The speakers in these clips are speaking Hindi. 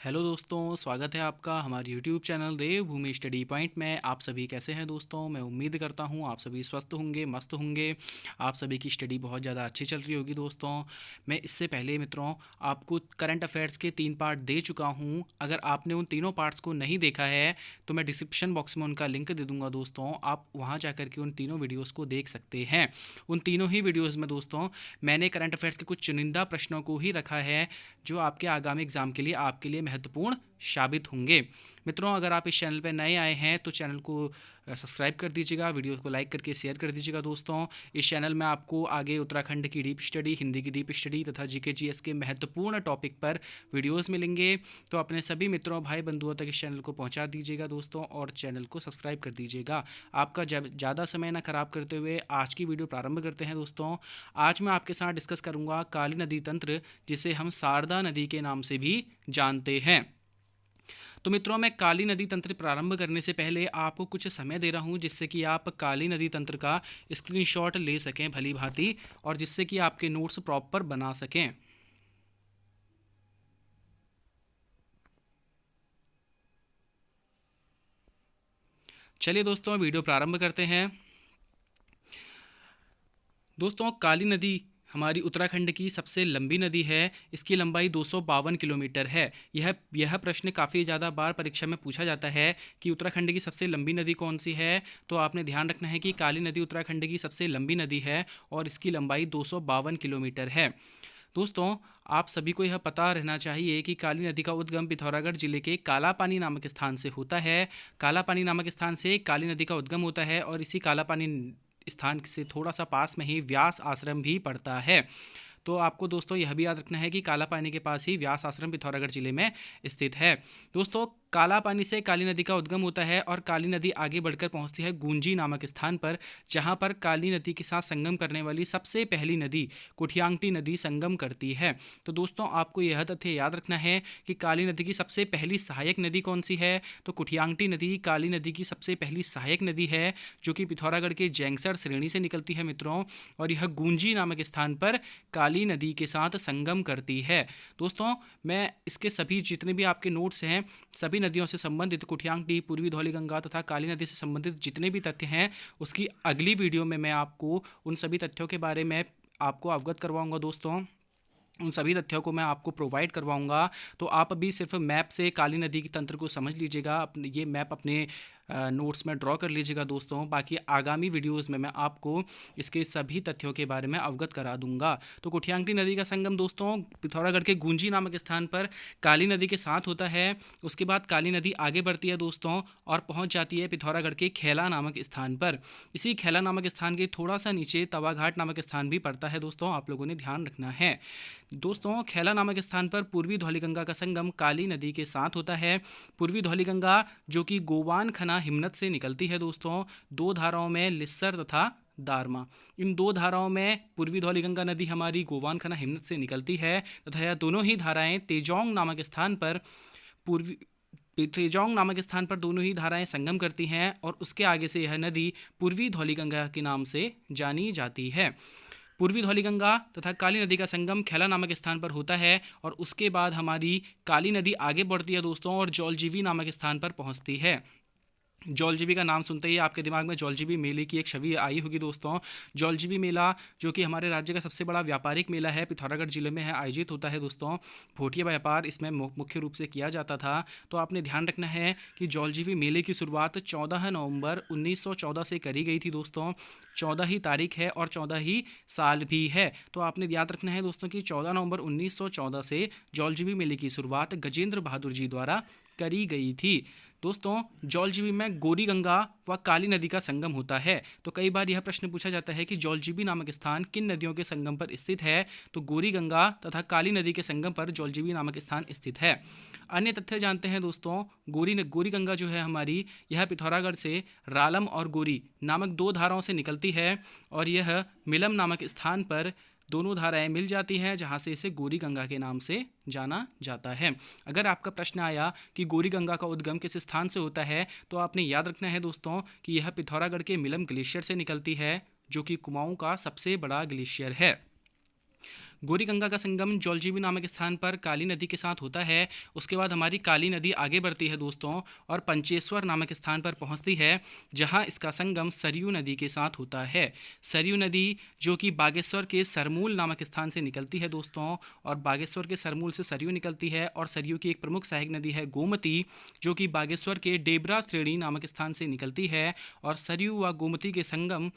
हेलो दोस्तों, स्वागत है आपका हमारे यूट्यूब चैनल देवभूमि स्टडी पॉइंट में। आप सभी कैसे हैं दोस्तों? मैं उम्मीद करता हूं आप सभी स्वस्थ होंगे, मस्त होंगे। आप सभी की स्टडी बहुत ज़्यादा अच्छी चल रही होगी दोस्तों। मैं इससे पहले मित्रों आपको करंट अफेयर्स के 3 पार्ट दे चुका हूं। अगर आपने उन तीनों पार्ट्स को नहीं देखा है तो मैं डिस्क्रिप्शन बॉक्स में उनका लिंक दे दूँगा दोस्तों। आप वहाँ जा कर के उन तीनों वीडियोज़ को देख सकते हैं। उन तीनों ही वीडियोज़ में दोस्तों मैंने करंट अफेयर्स के कुछ चुनिंदा प्रश्नों को ही रखा है जो आपके आगामी एग्जाम के लिए आपके लिए महत्वपूर्ण साबित होंगे। मित्रों, अगर आप इस चैनल पर नए आए हैं तो चैनल को सब्सक्राइब कर दीजिएगा, वीडियो को लाइक करके शेयर कर दीजिएगा दोस्तों। इस चैनल में आपको आगे उत्तराखंड की डीप स्टडी, हिंदी की डीप स्टडी तथा जीके जीएस के महत्वपूर्ण टॉपिक पर वीडियोस मिलेंगे। तो अपने सभी मित्रों भाई बंधुओं तक इस चैनल को पहुंचा दीजिएगा दोस्तों और चैनल को सब्सक्राइब कर दीजिएगा। आपका जब ज़्यादा समय ना खराब करते हुए आज की वीडियो प्रारंभ करते हैं दोस्तों। आज मैं आपके साथ डिस्कस करूंगा काली नदी तंत्र, जिसे हम शारदा नदी के नाम से भी जानते हैं। तो मित्रों, मैं काली नदी तंत्र प्रारंभ करने से पहले आपको कुछ समय दे रहा हूं जिससे कि आप काली नदी तंत्र का स्क्रीनशॉट ले सकें भली भांति, और जिससे कि आपके नोट्स प्रॉपर बना सकें। चलिए दोस्तों, वीडियो प्रारंभ करते हैं। दोस्तों, काली नदी हमारी उत्तराखंड की सबसे लंबी नदी है। इसकी लंबाई 252 किलोमीटर है। यह प्रश्न काफ़ी ज़्यादा बार परीक्षा में पूछा जाता है कि उत्तराखंड की सबसे लंबी नदी कौन सी है। तो आपने ध्यान रखना है कि काली नदी उत्तराखंड की सबसे लंबी नदी है और इसकी लंबाई 252 किलोमीटर है। दोस्तों, आप सभी को यह पता रहना चाहिए कि काली नदी का उद्गम पिथौरागढ़ जिले के कालापानी नामक स्थान से होता है। कालापानी नामक स्थान से काली नदी का उद्गम होता है और इसी कालापानी स्थान से थोड़ा सा पास में ही व्यास आश्रम भी पड़ता है। तो आपको दोस्तों यह भी याद रखना है कि काला पानी के पास ही व्यास आश्रम पिथौरागढ़ जिले में स्थित है। दोस्तों, काला पानी से काली नदी का उद्गम होता है और काली नदी आगे बढ़कर पहुंचती है गुंजी नामक स्थान पर, जहां पर काली नदी के साथ संगम करने वाली सबसे पहली नदी कुठियांगटी नदी संगम करती है। तो दोस्तों, आपको यह तथ्य याद रखना है कि काली नदी की सबसे पहली सहायक नदी कौन सी है। तो कुठियांगटी नदी काली नदी की सबसे पहली सहायक नदी है, जो कि पिथौरागढ़ के जैंसर श्रेणी से निकलती है मित्रों, और यह गुंजी नामक स्थान पर काली नदी के साथ संगम करती है। दोस्तों, मैं इसके सभी जितने भी आपके नोट्स हैं, सभी नदियों से संबंधित कुठियांगटी, पूर्वी धौलीगंगा तथा काली नदी से संबंधित जितने भी तथ्य हैं, उसकी अगली वीडियो में मैं आपको उन सभी तथ्यों के बारे में आपको अवगत करवाऊंगा दोस्तों। उन सभी तथ्यों को मैं आपको प्रोवाइड करवाऊंगा। तो आप अभी सिर्फ मैप से काली नदी की तंत्र को समझ लीजिएगा, अपने ये मैप अपने नोट्स में ड्रॉ कर लीजिएगा दोस्तों। बाकी आगामी वीडियोस में मैं आपको इसके सभी तथ्यों के बारे में अवगत करा दूंगा। तो कुठियांगटी नदी का संगम दोस्तों पिथौरागढ़ के गुंजी नामक स्थान पर काली नदी के साथ होता है। उसके बाद काली नदी आगे बढ़ती है दोस्तों और पहुंच जाती है पिथौरागढ़ के खेला नामक स्थान पर। इसी खेला नामक स्थान के थोड़ा सा नीचे तवाघाट नामक स्थान भी पड़ता है दोस्तों, आप लोगों ने ध्यान रखना है। दोस्तों, खेला नामक स्थान पर पूर्वी धौलीगंगा का संगम काली नदी के साथ होता है। पूर्वी धौलीगंगा जो कि गोवान खना हिमनद से निकलती है दोस्तों, दो धाराओं में लिस्सर तथा दारमा। इन दो धाराओं में पूर्वी धौलीगंगा नदी हमारी गोवान खना हिमनद से निकलती है तथा यह दोनों ही धाराएं तेजोंग नामक स्थान पर पूर्वी तेजोंग नामक स्थान पर दोनों ही धाराएं संगम करती हैं और उसके आगे से यह नदी पूर्वी धौलीगंगा के नाम से जानी जाती है। पूर्वी धौलीगंगा तथा काली नदी का संगम खेला नामक स्थान पर होता है और उसके बाद हमारी काली नदी आगे बढ़ती है दोस्तों और जौलजीबी नामक स्थान पर पहुंचती है। जौलजीबी का नाम सुनते ही आपके दिमाग में जौलजीबी मेले की एक छवि आई होगी दोस्तों। जौलजीबी मेला जो कि हमारे राज्य का सबसे बड़ा व्यापारिक मेला है, पिथौरागढ़ जिले में है, आयोजित होता है दोस्तों। भोटिया व्यापार इसमें मुख्य रूप से किया जाता था। तो आपने ध्यान रखना है कि जौलजीबी मेले की शुरुआत 14 नवंबर 1914 से करी गई थी दोस्तों। 14 ही तारीख है और 14 ही साल भी है। तो आपने याद रखना है दोस्तों कि 14 नवंबर 1914 से जौलजीबी मेले की शुरुआत गजेंद्र बहादुर जी द्वारा करी गई थी। दोस्तों, जौलजीबी में गौरी गंगा व काली नदी का संगम होता है। तो कई बार यह प्रश्न पूछा जाता है कि जौलजीबी नामक स्थान किन नदियों के संगम पर स्थित है। तो गौरी गंगा तथा काली नदी के संगम पर जौलजीबी नामक स्थान स्थित है। अन्य तथ्य जानते हैं दोस्तों। गौरी गंगा जो है हमारी, यह पिथौरागढ़ से रालम और गौरी नामक दो धाराओं से निकलती है और यह मिलम नामक स्थान पर दोनों धाराएं मिल जाती हैं, जहां से इसे गौरी गंगा के नाम से जाना जाता है। अगर आपका प्रश्न आया कि गौरी गंगा का उद्गम किस स्थान से होता है, तो आपने याद रखना है दोस्तों कि यह पिथौरागढ़ के मिलम ग्लेशियर से निकलती है, जो कि कुमाऊं का सबसे बड़ा ग्लेशियर है। गौरीगंगा का संगम जौलजीबी नामक स्थान पर काली नदी के साथ होता है। उसके बाद हमारी काली नदी आगे बढ़ती है दोस्तों और पंचेश्वर नामक स्थान पर पहुंचती है, जहां इसका संगम सरयू नदी के साथ होता है। सरयू नदी जो कि बागेश्वर के सरमूल नामक स्थान से निकलती है दोस्तों, और बागेश्वर के सरमूल से सरयू निकलती है। और सरयू की एक प्रमुख सहायक नदी है गोमती, जो कि बागेश्वर के डेबरा श्रेणी नामक स्थान से निकलती है। और सरयू व गोमती के संगम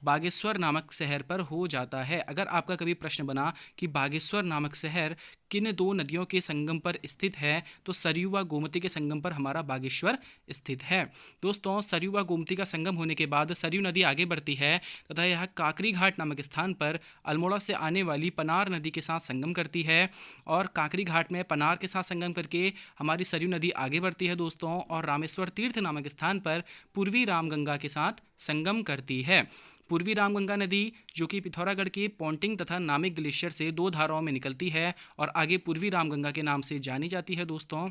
बागेश्वर नामक शहर पर हो जाता है। अगर आपका कभी प्रश्न बना कि बागेश्वर नामक शहर किन दो नदियों के संगम पर स्थित है, तो सरयू व गोमती के संगम पर हमारा बागेश्वर स्थित है। दोस्तों, सरयू व गोमती का संगम होने के बाद सरयू नदी आगे बढ़ती है तथा यह काकरी घाट नामक स्थान पर अल्मोड़ा से आने वाली पनार नदी के साथ संगम करती है। और काकरी घाट में पनार के साथ संगम करके हमारी सरयू नदी आगे बढ़ती है दोस्तों, और रामेश्वर तीर्थ नामक स्थान पर पूर्वी रामगंगा के साथ संगम करती है। पूर्वी रामगंगा नदी जो कि पिथौरागढ़ के पोंटिंग तथा नामिक ग्लेशियर से दो धाराओं में निकलती है और आगे पूर्वी रामगंगा के नाम से जानी जाती है दोस्तों।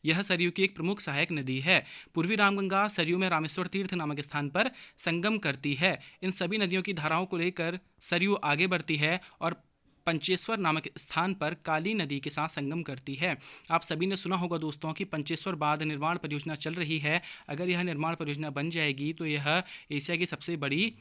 यह सरयू की एक प्रमुख सहायक नदी है। पूर्वी रामगंगा सरयू में रामेश्वर तीर्थ नामक स्थान पर संगम करती है। इन सभी नदियों की धाराओं को लेकर सरयू आगे बढ़ती है और पंचेश्वर नामक स्थान पर काली नदी के साथ संगम करती है। आप सभी ने सुना होगा दोस्तों कि पंचेश्वर बांध निर्माण परियोजना चल रही है। अगर यह निर्माण परियोजना बन जाएगी तो यह एशिया की सबसे बड़ी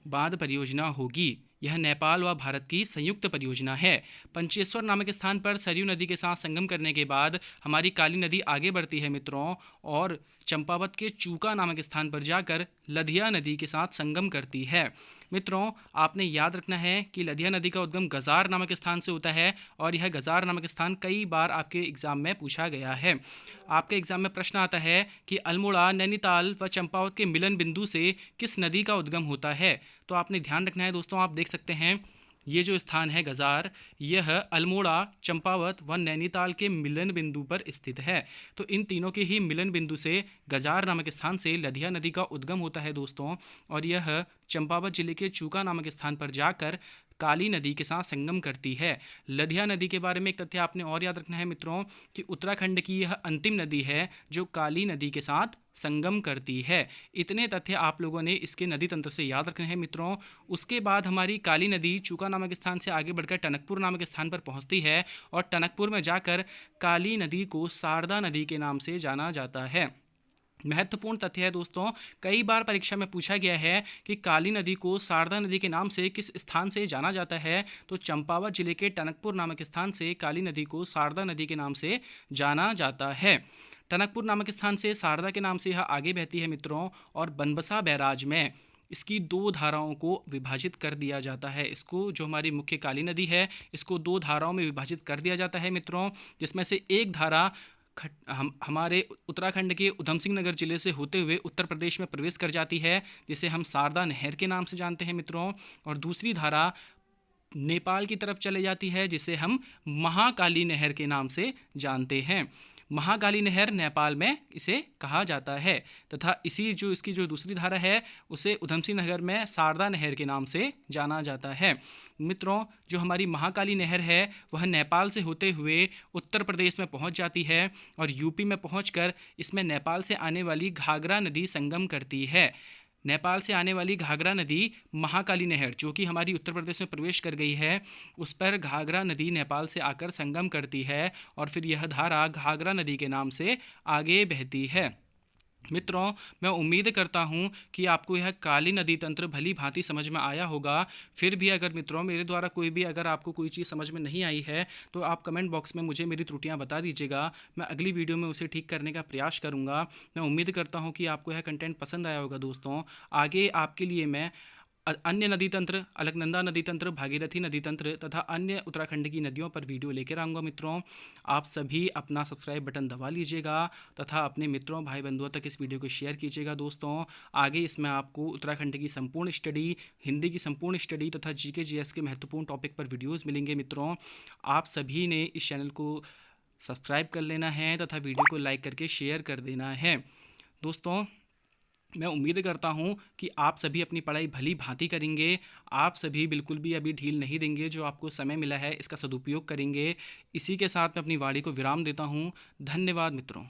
बांध परियोजना होगी। यह नेपाल व भारत की संयुक्त परियोजना है। पंचेश्वर नामक स्थान पर सरयू नदी के साथ संगम करने के बाद हमारी काली नदी आगे बढ़ती है मित्रों, और चंपावत के चूका नामक स्थान पर जाकर लधिया नदी के साथ संगम करती है। मित्रों, आपने याद रखना है कि लधिया नदी का उद्गम गजार नामक स्थान से होता है, और यह गजार नामक स्थान कई बार आपके एग्जाम में पूछा गया है। आपके एग्जाम में प्रश्न आता है कि अल्मोड़ा, नैनीताल व चंपावत के मिलन बिंदु से किस नदी का उद्गम होता है। तो आपने ध्यान रखना है दोस्तों, आप देख सकते हैं ये जो स्थान है गजार, यह अल्मोड़ा, चंपावत व नैनीताल के मिलन बिंदु पर स्थित है। तो इन तीनों के ही मिलन बिंदु से गजार नामक स्थान से लधिया नदी का उद्गम होता है दोस्तों, और यह चंपावत जिले के चूका नामक स्थान पर जाकर काली नदी के साथ संगम करती है। लधिया नदी के बारे में एक तथ्य आपने और याद रखना है मित्रों कि उत्तराखंड की यह अंतिम नदी है जो काली नदी के साथ संगम करती है। इतने तथ्य आप लोगों ने इसके नदी तंत्र से याद रखने हैं मित्रों। उसके बाद हमारी काली नदी चूका नामक स्थान से आगे बढ़कर टनकपुर नामक स्थान पर पहुंचती है, और टनकपुर में जाकर काली नदी को शारदा नदी के नाम से जाना जाता है। महत्वपूर्ण तथ्य है दोस्तों, कई बार परीक्षा में पूछा गया है कि काली नदी को शारदा नदी के नाम से किस स्थान से जाना जाता है। तो चंपावत जिले के टनकपुर नामक स्थान से काली नदी को शारदा नदी के नाम से जाना जाता है। टनकपुर नामक स्थान से शारदा के नाम से यह आगे बहती है मित्रों, और बनबसा बैराज में इसकी दो धाराओं को विभाजित कर दिया जाता है। इसको, जो हमारी मुख्य काली नदी है, इसको दो धाराओं में विभाजित कर दिया जाता है मित्रों, जिसमें से एक धारा हमारे उत्तराखंड के उधम सिंह नगर जिले से होते हुए उत्तर प्रदेश में प्रवेश कर जाती है, जिसे हम शारदा नहर के नाम से जानते हैं मित्रों। और दूसरी धारा नेपाल की तरफ चले जाती है, जिसे हम महाकाली नहर के नाम से जानते हैं। महाकाली नहर नेपाल में इसे कहा जाता है, तथा इसकी जो दूसरी धारा है उसे उधम सिंह नगर में शारदा नहर के नाम से जाना जाता है। मित्रों, जो हमारी महाकाली नहर है वह नेपाल से होते हुए उत्तर प्रदेश में पहुंच जाती है, और यूपी में पहुंचकर इसमें नेपाल से आने वाली घाघरा नदी संगम करती है। नेपाल से आने वाली घाघरा नदी महाकाली नहर, जो कि हमारी उत्तर प्रदेश में प्रवेश कर गई है, उस पर घाघरा नदी नेपाल से आकर संगम करती है, और फिर यह धारा घाघरा नदी के नाम से आगे बहती है। मित्रों, मैं उम्मीद करता हूं कि आपको यह काली नदी तंत्र भली भांति समझ में आया होगा। फिर भी अगर मित्रों मेरे द्वारा अगर आपको कोई चीज़ समझ में नहीं आई है तो आप कमेंट बॉक्स में मुझे मेरी त्रुटियां बता दीजिएगा। मैं अगली वीडियो में उसे ठीक करने का प्रयास करूंगा। मैं उम्मीद करता हूं कि आपको यह कंटेंट पसंद आया होगा दोस्तों। आगे आपके लिए मैं अन्य नदी तंत्र, अलकनंदा नदी तंत्र, भागीरथी नदी तंत्र तथा अन्य उत्तराखंड की नदियों पर वीडियो लेकर आऊँगा मित्रों। आप सभी अपना सब्सक्राइब बटन दबा लीजिएगा तथा अपने मित्रों, भाई बंधुओं तक इस वीडियो को शेयर कीजिएगा दोस्तों। आगे इसमें आपको उत्तराखंड की संपूर्ण स्टडी, हिंदी की संपूर्ण स्टडी तथा जीके जीएस के महत्वपूर्ण टॉपिक पर वीडियोज़ मिलेंगे मित्रों। आप सभी ने इस चैनल को सब्सक्राइब कर लेना है तथा वीडियो को लाइक करके शेयर कर देना है दोस्तों। मैं उम्मीद करता हूं कि आप सभी अपनी पढ़ाई भली भांति करेंगे। आप सभी बिल्कुल भी अभी ढील नहीं देंगे। जो आपको समय मिला है इसका सदुपयोग करेंगे। इसी के साथ मैं अपनी वाणी को विराम देता हूं। धन्यवाद मित्रों।